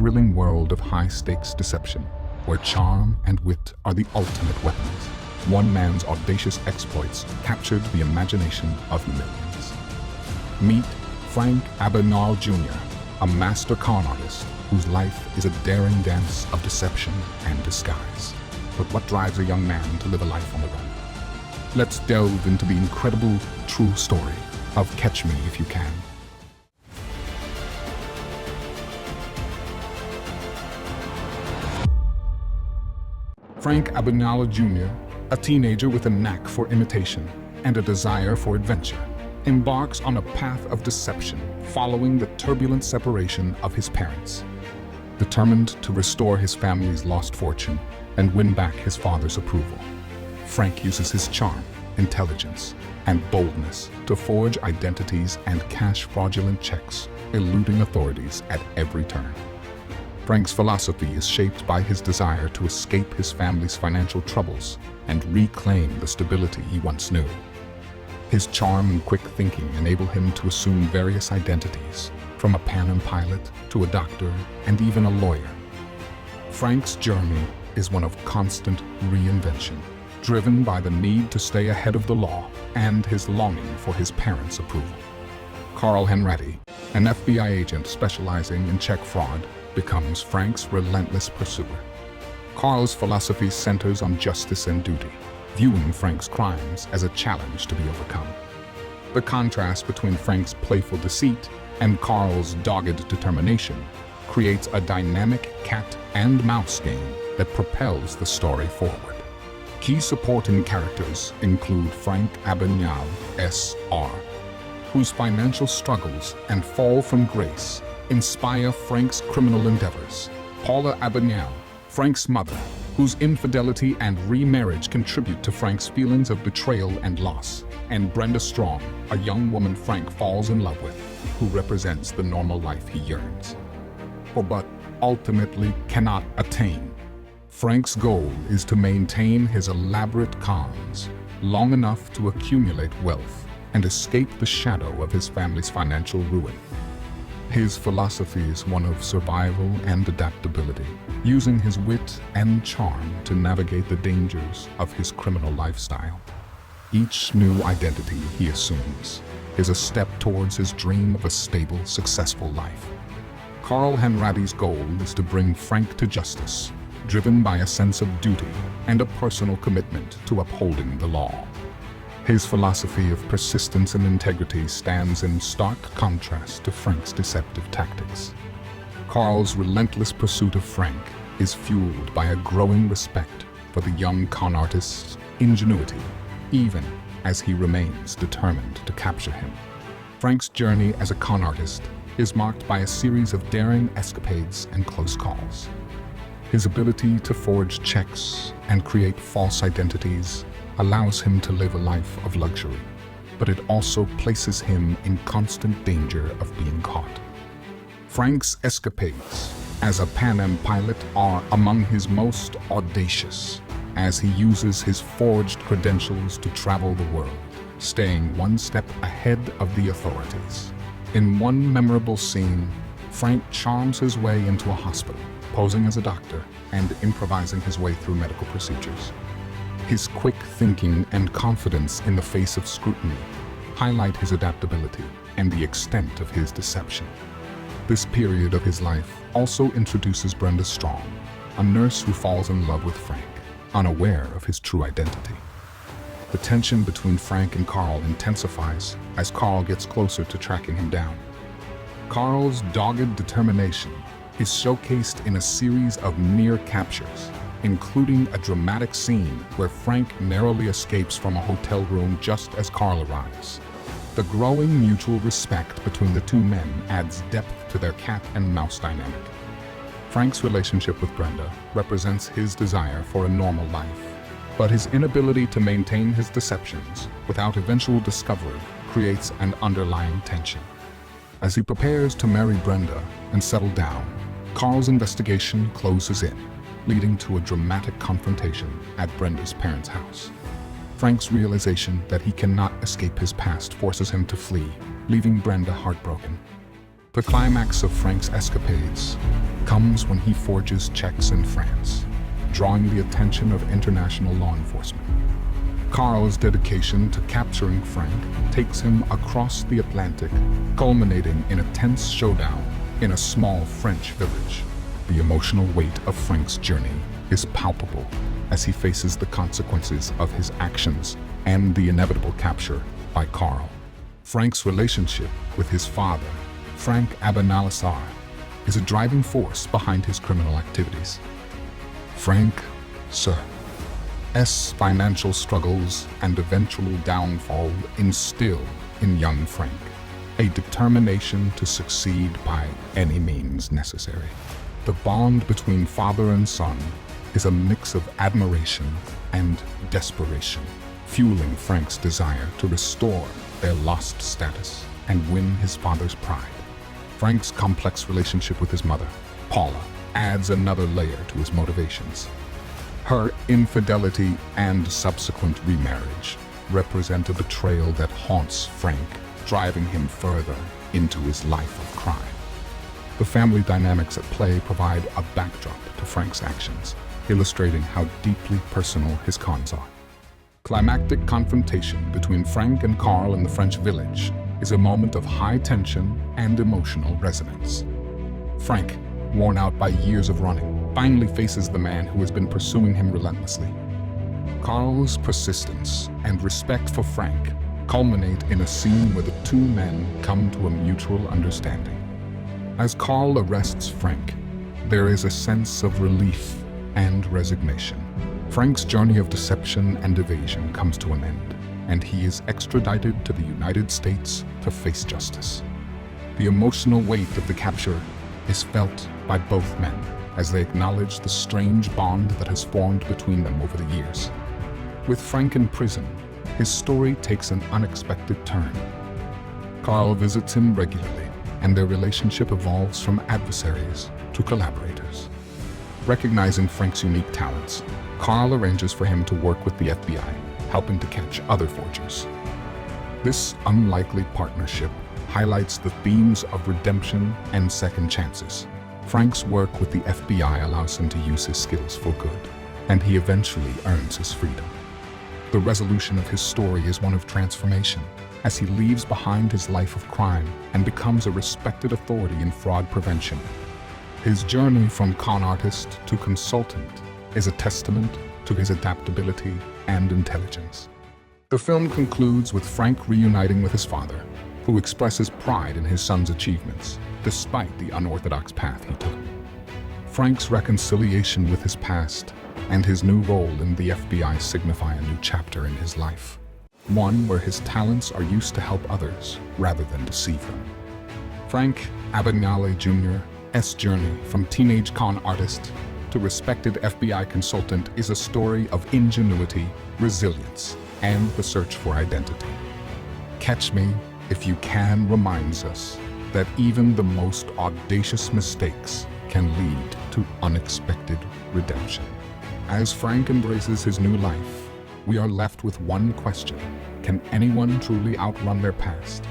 thrilling world of high-stakes deception, where charm and wit are the ultimate weapons. One man's audacious exploits captured the imagination of millions. Meet Frank Abagnale Jr., a master con artist whose life is a daring dance of deception and disguise. But what drives a young man to live a life on the run? Let's delve into the incredible true story of Catch Me If You Can. Frank Abagnale Jr., a teenager with a knack for imitation and a desire for adventure, embarks on a path of deception following the turbulent separation of his parents. Determined to restore his family's lost fortune and win back his father's approval, Frank uses his charm, intelligence, and boldness to forge identities and cash fraudulent checks, eluding authorities at every turn. Frank's philosophy is shaped by his desire to escape his family's financial troubles and reclaim the stability he once knew. His charm and quick thinking enable him to assume various identities, from a Pan Am pilot to a doctor and even a lawyer. Frank's journey is one of constant reinvention, driven by the need to stay ahead of the law and his longing for his parents' approval. Carl Hanratty, an FBI agent specializing in check fraud, becomes Frank's relentless pursuer. Carl's philosophy centers on justice and duty, viewing Frank's crimes as a challenge to be overcome. The contrast between Frank's playful deceit and Carl's dogged determination creates a dynamic cat and mouse game that propels the story forward. Key supporting characters include Frank Abagnale, S.R., whose financial struggles and fall from grace inspire Frank's criminal endeavors. Paula Abagnale, Frank's mother, whose infidelity and remarriage contribute to Frank's feelings of betrayal and loss. And Brenda Strong, a young woman Frank falls in love with, who represents the normal life he yearns for but ultimately cannot attain. Frank's goal is to maintain his elaborate cons long enough to accumulate wealth and escape the shadow of his family's financial ruin. His philosophy is one of survival and adaptability, using his wit and charm to navigate the dangers of his criminal lifestyle. Each new identity he assumes is a step towards his dream of a stable, successful life. Carl Hanratty's goal is to bring Frank to justice, driven by a sense of duty and a personal commitment to upholding the law. His philosophy of persistence and integrity stands in stark contrast to Frank's deceptive tactics. Carl's relentless pursuit of Frank is fueled by a growing respect for the young con artist's ingenuity, even as he remains determined to capture him. Frank's journey as a con artist is marked by a series of daring escapades and close calls. His ability to forge checks and create false identities allows him to live a life of luxury, but it also places him in constant danger of being caught. Frank's escapades as a Pan Am pilot are among his most audacious, as he uses his forged credentials to travel the world, staying one step ahead of the authorities. In one memorable scene, Frank charms his way into a hospital, posing as a doctor and improvising his way through medical procedures. His quick thinking and confidence in the face of scrutiny highlight his adaptability and the extent of his deception. This period of his life also introduces Brenda Strong, a nurse who falls in love with Frank, unaware of his true identity. The tension between Frank and Carl intensifies as Carl gets closer to tracking him down. Carl's dogged determination is showcased in a series of near captures, including a dramatic scene where Frank narrowly escapes from a hotel room just as Carl arrives. The growing mutual respect between the two men adds depth to their cat and mouse dynamic. Frank's relationship with Brenda represents his desire for a normal life, but his inability to maintain his deceptions without eventual discovery creates an underlying tension. As he prepares to marry Brenda and settle down, Carl's investigation closes in, leading to a dramatic confrontation at Brenda's parents' house. Frank's realization that he cannot escape his past forces him to flee, leaving Brenda heartbroken. The climax of Frank's escapades comes when he forges checks in France, drawing the attention of international law enforcement. Carl's dedication to capturing Frank takes him across the Atlantic, culminating in a tense showdown in a small French village. The emotional weight of Frank's journey is palpable as he faces the consequences of his actions and the inevitable capture by Carl. Frank's relationship with his father, Frank Abagnale, is a driving force behind his criminal activities. Frank, Sir's financial struggles and eventual downfall instill in young Frank a determination to succeed by any means necessary. The bond between father and son is a mix of admiration and desperation, fueling Frank's desire to restore their lost status and win his father's pride. Frank's complex relationship with his mother, Paula, adds another layer to his motivations. Her infidelity and subsequent remarriage represent a betrayal that haunts Frank, driving him further into his life of crime. The family dynamics at play provide a backdrop to Frank's actions, illustrating how deeply personal his cons are. Climactic confrontation between Frank and Carl in the French village is a moment of high tension and emotional resonance. Frank, worn out by years of running, finally faces the man who has been pursuing him relentlessly. Carl's persistence and respect for Frank culminate in a scene where the two men come to a mutual understanding. As Carl arrests Frank, there is a sense of relief and resignation. Frank's journey of deception and evasion comes to an end, and he is extradited to the United States to face justice. The emotional weight of the capture is felt by both men as they acknowledge the strange bond that has formed between them over the years. With Frank in prison, his story takes an unexpected turn. Carl visits him regularly, and their relationship evolves from adversaries to collaborators. Recognizing Frank's unique talents, Carl arranges for him to work with the FBI, helping to catch other forgers. This unlikely partnership highlights the themes of redemption and second chances. Frank's work with the FBI allows him to use his skills for good, and he eventually earns his freedom. The resolution of his story is one of transformation, as he leaves behind his life of crime and becomes a respected authority in fraud prevention. His journey from con artist to consultant is a testament to his adaptability and intelligence. The film concludes with Frank reuniting with his father, who expresses pride in his son's achievements, despite the unorthodox path he took. Frank's reconciliation with his past and his new role in the FBI signify a new chapter in his life, one where his talents are used to help others rather than deceive them. Frank Abagnale Jr.'s journey from teenage con artist to respected FBI consultant is a story of ingenuity, resilience, and the search for identity. Catch Me If You Can reminds us that even the most audacious mistakes can lead to unexpected redemption. As Frank embraces his new life, we are left with one question: can anyone truly outrun their past?